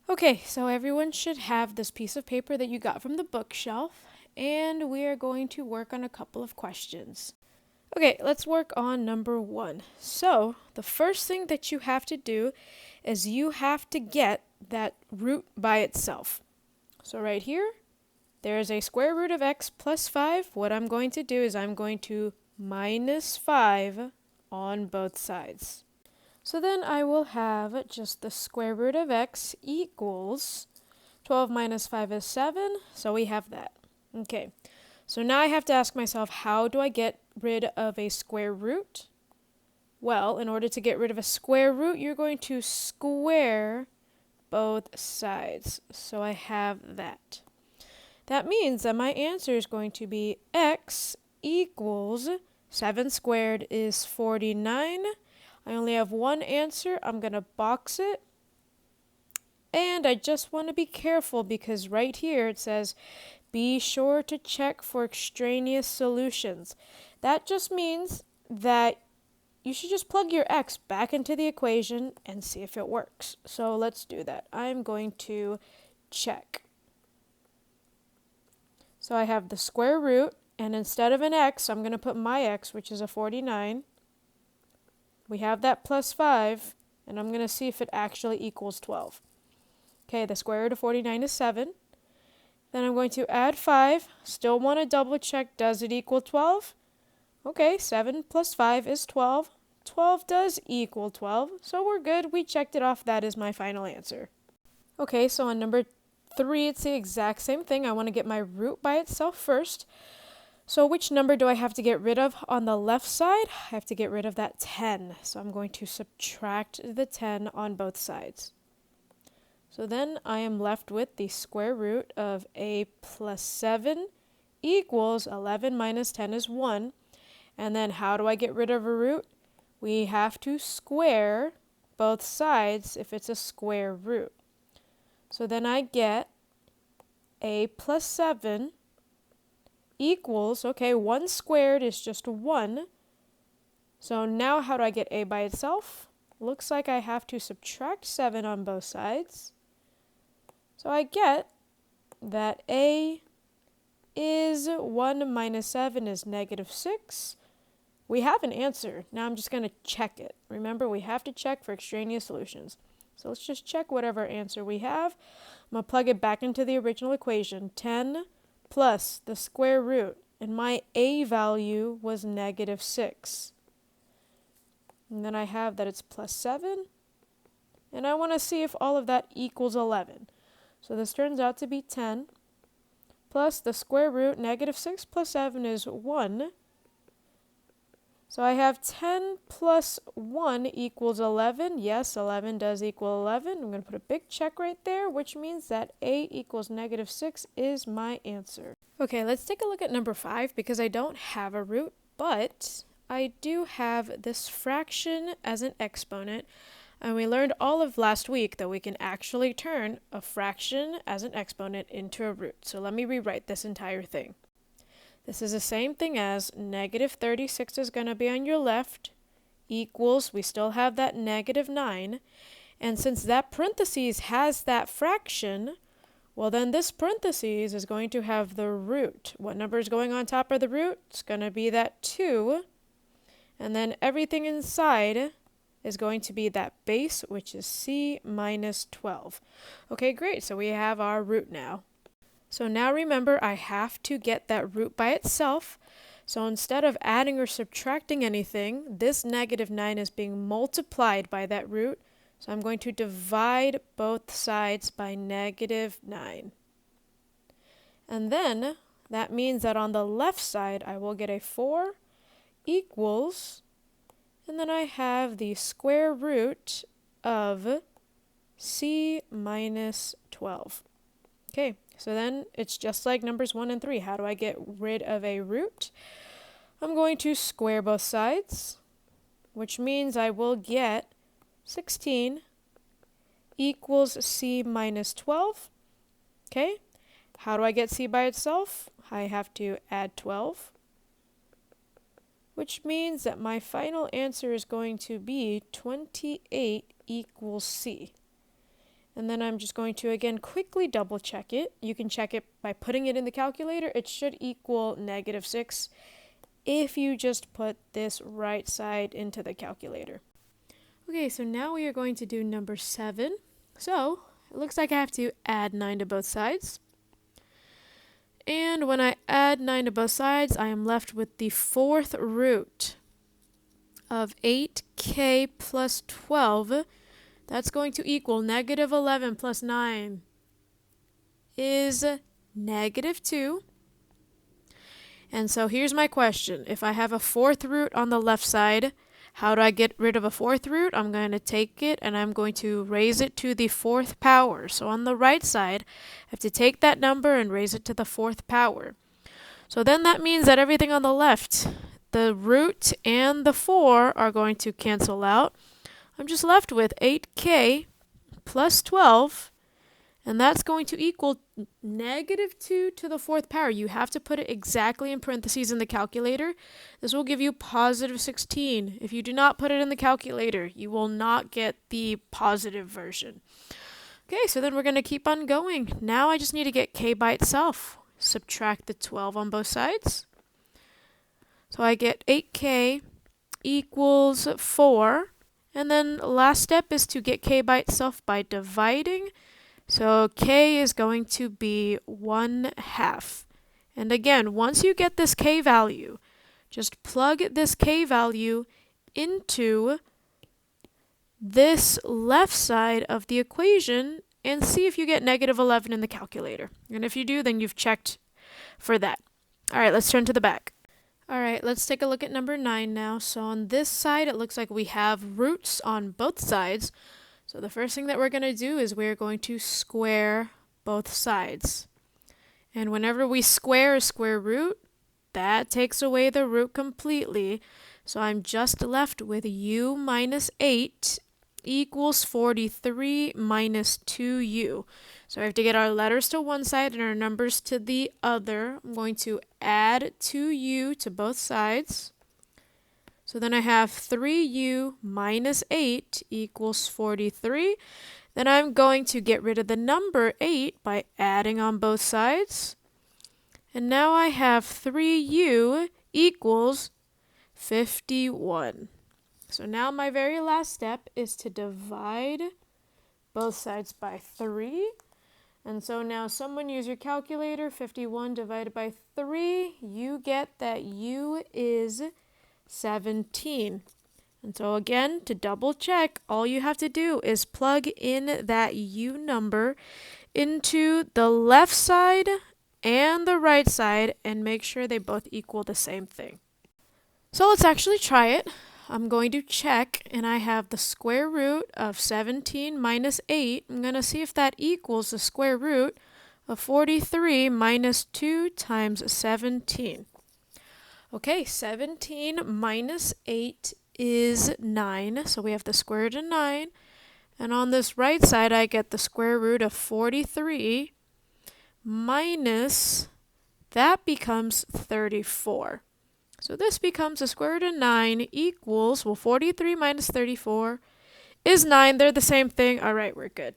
Okay, so everyone should have this piece of paper that you got from the bookshelf, and we are going to work on a couple of questions. Okay, let's work on number 1. So, the first thing that you have to do is you have to get that root by itself. So, right here, there is a square root of x plus 5. What I'm going to do is I'm going to minus 5 on both sides. So then I will have just the square root of x equals 12 minus 5 is 7, so we have that. Okay, so now I have to ask myself, how do I get rid of a square root? Well, in order to get rid of a square root, you're going to square both sides. So I have that. That means that my answer is going to be x equals 7 squared is 49. I only have one answer. I'm going to box it. And I just want to be careful because right here it says, be sure to check for extraneous solutions. That just means that you should just plug your x back into the equation and see if it works. So let's do that. I'm going to check. So I have the square root, and instead of an x, I'm going to put my x, which is a 49. We have that plus 5, and I'm going to see if it actually equals 12. Okay, the square root of 49 is 7. Then I'm going to add 5. Still want to double check, does it equal 12? Okay, 7 plus 5 is 12. 12 does equal 12, so we're good. We checked it off. That is my final answer. Okay, so on number 3, it's the exact same thing. I want to get my root by itself first. So which number do I have to get rid of on the left side? I have to get rid of that 10. So I'm going to subtract the 10 on both sides. So then I am left with the square root of a plus 7 equals 11 minus 10 is 1. And then how do I get rid of a root? We have to square both sides if it's a square root. So then I get a plus 7 equals, okay, 1 squared is just 1. So now how do I get a by itself? Looks like I have to subtract 7 on both sides. So I get that a is 1 minus 7 is negative 6. We have an answer. Now I'm just going to check it. Remember, we have to check for extraneous solutions. So let's just check whatever answer we have. I'm going to plug it back into the original equation. 10 plus the square root, and my a value was negative 6. And then I have that it's plus 7, and I want to see if all of that equals 11. So this turns out to be 10 plus the square root, negative 6 plus 7 is 1. So I have 10 plus 1 equals 11. Yes, 11 does equal 11. I'm going to put a big check right there, which means that a equals negative 6 is my answer. Okay, let's take a look at number 5 because I don't have a root, but I do have this fraction as an exponent. And we learned all of last week that we can actually turn a fraction as an exponent into a root. So let me rewrite this entire thing. This is the same thing as negative 36 is going to be on your left, equals, we still have that negative 9. And since that parentheses has that fraction, well then this parentheses is going to have the root. What number is going on top of the root? It's going to be that 2. And then everything inside is going to be that base, which is c minus 12. Okay, great. So we have our root now. So now remember, I have to get that root by itself. So instead of adding or subtracting anything, this negative 9 is being multiplied by that root. So I'm going to divide both sides by negative 9. And then that means that on the left side, I will get a 4 equals, and then I have the square root of c minus 12. Okay, so then it's just like numbers 1 and 3. How do I get rid of a root? I'm going to square both sides, which means I will get 16 equals c minus 12. Okay, how do I get c by itself? I have to add 12, which means that my final answer is going to be 28 equals c. And then I'm just going to, again, quickly double check it. You can check it by putting it in the calculator. It should equal -6 if you just put this right side into the calculator. Okay, so now we are going to do number 7. So it looks like I have to add 9 to both sides. And when I add 9 to both sides, I am left with the 4th root of 8k plus 12. That's going to equal -11 plus 9 is -2. And so here's my question. If I have a 4th root on the left side, how do I get rid of a 4th root? I'm going to take it and I'm going to raise it to the 4th power. So on the right side, I have to take that number and raise it to the 4th power. So then that means that everything on the left, the root and the 4 are going to cancel out. I'm just left with 8k plus 12, and that's going to equal -2 to the 4th power. You have to put it exactly in parentheses in the calculator. This will give you +16. If you do not put it in the calculator, you will not get the positive version. Okay, so then we're going to keep on going. Now I just need to get k by itself. Subtract the 12 on both sides. So I get 8k equals 4. And then last step is to get k by itself by dividing. So k is going to be 1/2. And again, once you get this k value, just plug this k value into this left side of the equation and see if you get -11 in the calculator. And if you do, then you've checked for that. All right, let's turn to the back. All right, let's take a look at number 9 now. So on this side, it looks like we have roots on both sides. So the first thing that we're going to do is we're going to square both sides. And whenever we square a square root, that takes away the root completely. So I'm just left with u minus 8 equals 43 minus 2u. So we have to get our letters to one side and our numbers to the other. I'm going to add 2u to both sides. So then I have 3u minus 8 equals 43. Then I'm going to get rid of the number 8 by adding on both sides. And now I have 3u equals 51. So now my very last step is to divide both sides by 3. And so now someone use your calculator. 51 divided by 3, you get that u is 17. And so again, to double check, all you have to do is plug in that u number into the left side and the right side and make sure they both equal the same thing. So let's actually try it. I'm going to check, and I have the square root of 17 minus 8. I'm going to see if that equals the square root of 43 minus 2 times 17. Okay, 17 minus 8 is 9, so we have the square root of 9. And on this right side, I get the square root of 43 minus, that becomes 34. So this becomes the square root of 9 equals, well, 43 minus 34 is 9. They're the same thing. All right, we're good.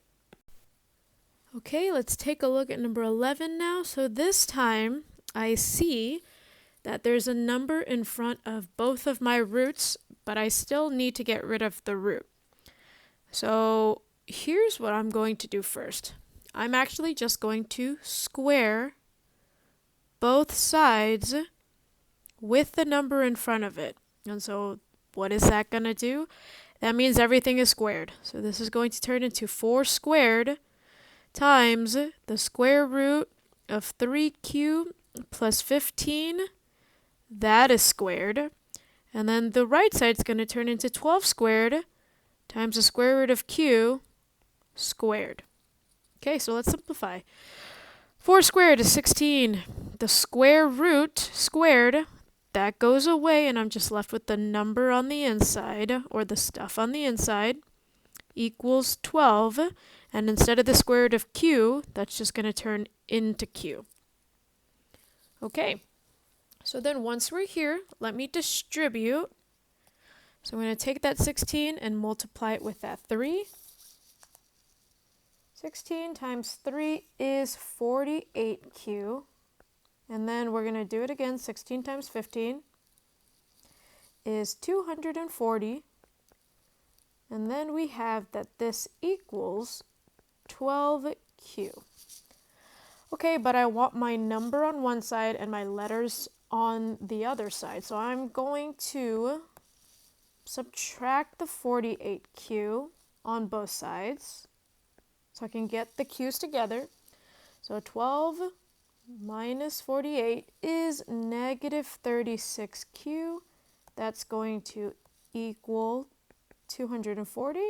Okay, let's take a look at number 11 now. So this time, I see that there's a number in front of both of my roots, but I still need to get rid of the root. So here's what I'm going to do first. I'm actually just going to square both sides with the number in front of it. And so what is that going to do? That means everything is squared. So this is going to turn into 4 squared times the square root of 3q plus 15. That is squared. And then the right side is going to turn into 12 squared times the square root of q squared. Okay, so let's simplify. 4 squared is 16. The square root squared, that goes away, and I'm just left with the number on the inside, or the stuff on the inside, equals 12. And instead of the square root of q, that's just going to turn into q. Okay, so then once we're here, let me distribute. So I'm going to take that 16 and multiply it with that 3. 16 times 3 is 48q. And then we're going to do it again. 16 times 15 is 240. And then we have that this equals 12q. Okay, but I want my number on one side and my letters on the other side. So I'm going to subtract the 48q on both sides so I can get the q's together. So 12 minus 48 is negative 36q. That's going to equal 240.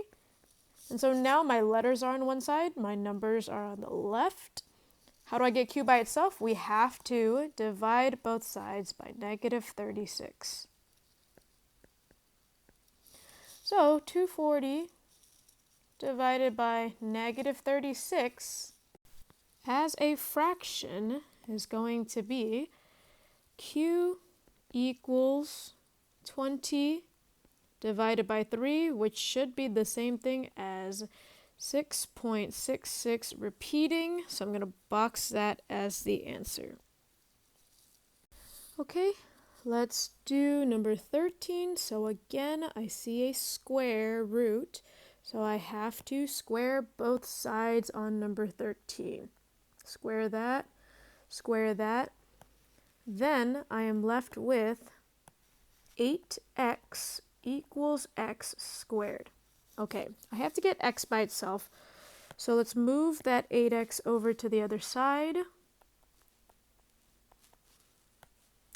And so now my letters are on one side, my numbers are on the left. How do I get q by itself? We have to divide both sides by negative 36. So 240 divided by negative 36 as a fraction is going to be q equals 20 divided by 3, which should be the same thing as 6.66 repeating. So I'm going to box that as the answer. Okay, let's do number 13. So again, I see a square root. So I have to square both sides on number 13. Square that, square that. Then I am left with 8x equals x squared. Okay, I have to get x by itself. So let's move that 8x over to the other side.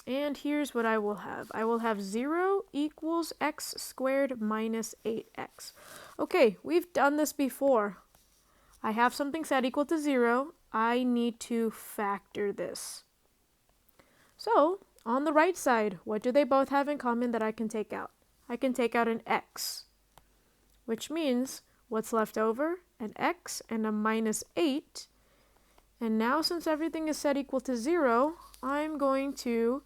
And here's what I will have. I will have 0 equals x squared minus 8x. Okay, we've done this before. I have something set equal to 0. I need to factor this. So, on the right side, what do they both have in common that I can take out? I can take out an x, which means what's left over? An x and a minus 8. And now since everything is set equal to 0, I'm going to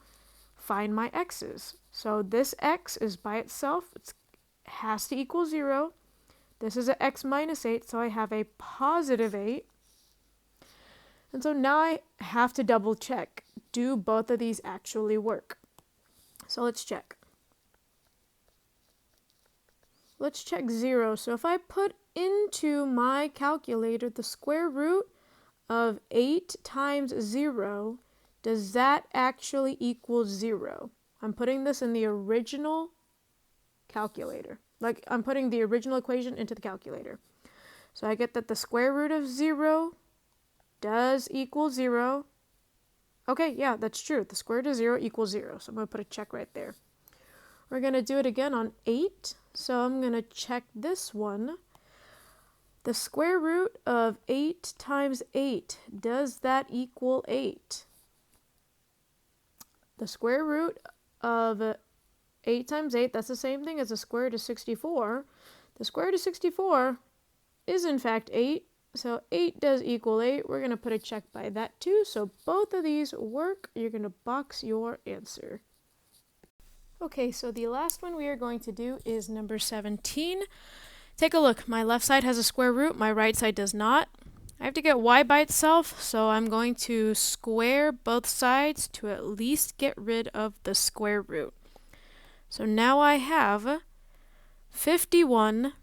find my x's. So this x is by itself. It has to equal 0. This is an x minus 8, so I have a positive 8. And so now I have to double check. Do both of these actually work? So let's check. Let's check 0. So if I put into my calculator the square root of 8 times 0, does that actually equal 0? I'm putting this in the original calculator. Like, I'm putting the original equation into the calculator. So I get that the square root of 0 does equal 0. Okay, yeah, that's true. The square root of 0 equals 0. So I'm going to put a check right there. We're going to do it again on 8. So I'm going to check this one. The square root of 8 times 8, does that equal 8? The square root of 8 times 8, that's the same thing as the square root of 64. The square root of 64 is in fact 8. So 8 does equal 8. We're going to put a check by that too. So both of these work. You're going to box your answer. Okay, so the last one we are going to do is number 17. Take a look. My left side has a square root. My right side does not. I have to get y by itself, so I'm going to square both sides to at least get rid of the square root. So now I have 51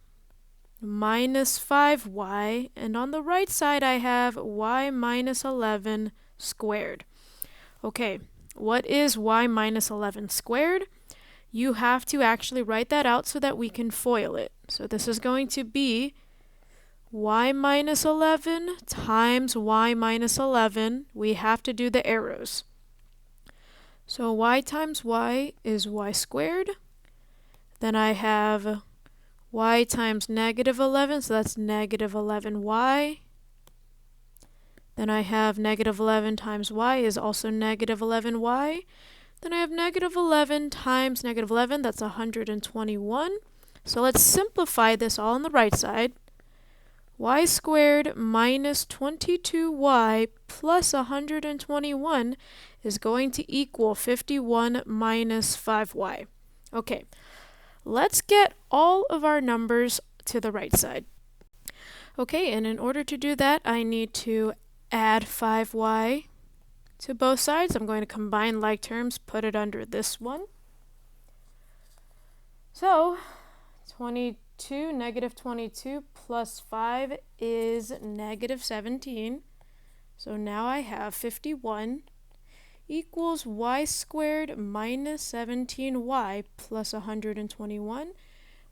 minus 5y, and on the right side I have y minus 11 squared. Okay, what is y minus 11 squared? You have to actually write that out so that we can FOIL it. So this is going to be y minus 11 times y minus 11. We have to do the arrows. So y times y is y squared. Then I have y times negative 11, so that's negative 11y. Then I have negative 11 times y is also negative 11y. Then I have negative 11 times negative 11, that's 121. So let's simplify this all on the right side. Y squared minus 22y plus 121 is going to equal 51 minus 5y. Okay, let's get all of our numbers to the right side. Okay, and in order to do that, I need to add 5y to both sides. I'm going to combine like terms, put it under this one. So, negative 22 plus 5 is negative 17. So now I have 51 equals y squared minus 17y plus 121.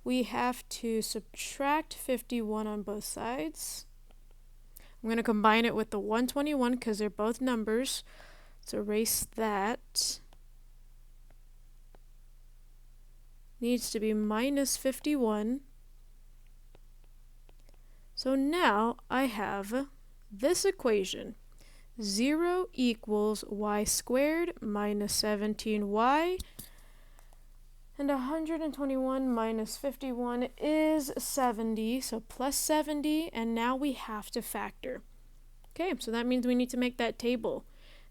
We have to subtract 51 on both sides. I'm going to combine it with the 121 because they're both numbers. Let's erase that. Needs to be minus 51. So now I have this equation. 0 equals y squared minus 17y. And 121 minus 51 is 70, so plus 70, and now we have to factor. Okay, so that means we need to make that table.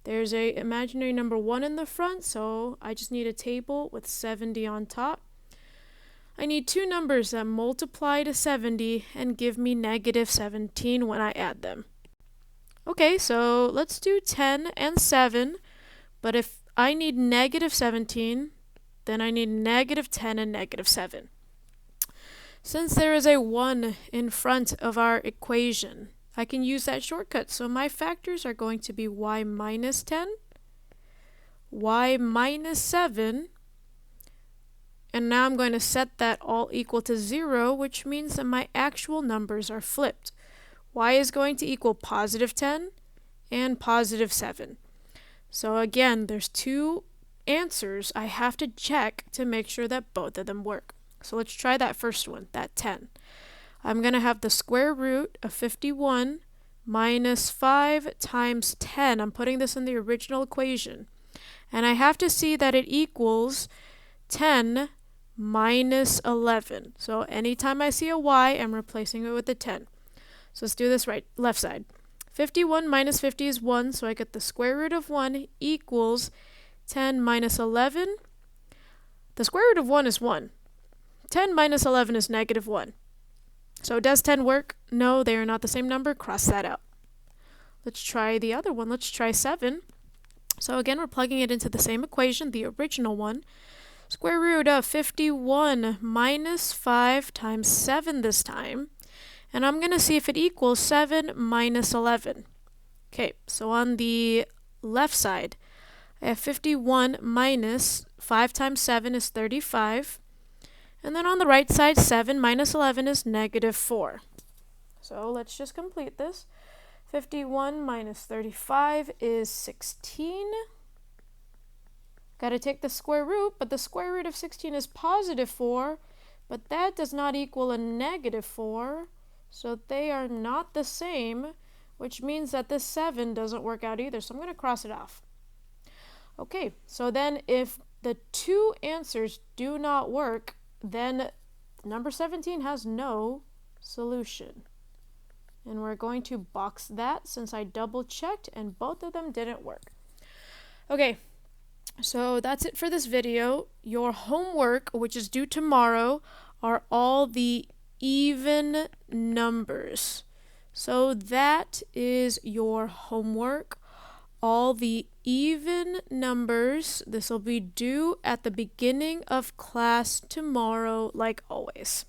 There's a imaginary number 1 in the front, so I just need a table with 70 on top. I need two numbers that multiply to 70 and give me negative 17 when I add them. Okay, so let's do 10 and 7, but if I need negative 17, then I need negative 10 and negative 7. Since there is a 1 in front of our equation, I can use that shortcut. So my factors are going to be y minus 10, y minus 7, and now I'm going to set that all equal to 0, which means that my actual numbers are flipped. Y is going to equal positive 10 and positive 7. So again, there's two answers I have to check to make sure that both of them work. So let's try that first one, that 10. I'm going to have the square root of 51 minus 5 times 10. I'm putting this in the original equation. And I have to see that it equals 10 minus 11. So anytime I see a y, I'm replacing it with a 10. So let's do this left side. 51 minus 50 is 1, so I get the square root of 1 equals 10 minus 11. The square root of 1 is 1. 10 minus 11 is negative 1. So does 10 work? No, they are not the same number. Cross that out. Let's try the other one. Let's try 7. So again, we're plugging it into the same equation, the original one. Square root of 51 minus 5 times 7 this time. And I'm going to see if it equals 7 minus 11. Okay, so on the left side, I have 51 minus 5 times 7 is 35. And then on the right side, 7 minus 11 is negative 4. So let's just complete this. 51 minus 35 is 16. Got to take the square root, but the square root of 16 is positive 4. But that does not equal a negative 4. So they are not the same, which means that this 7 doesn't work out either. So I'm going to cross it off. Okay, so then if the two answers do not work, then number 17 has no solution. And we're going to box that since I double checked and both of them didn't work. Okay, so that's it for this video. Your homework, which is due tomorrow, are all the even numbers. So that is your homework. All the even numbers. This will be due at the beginning of class tomorrow, like always.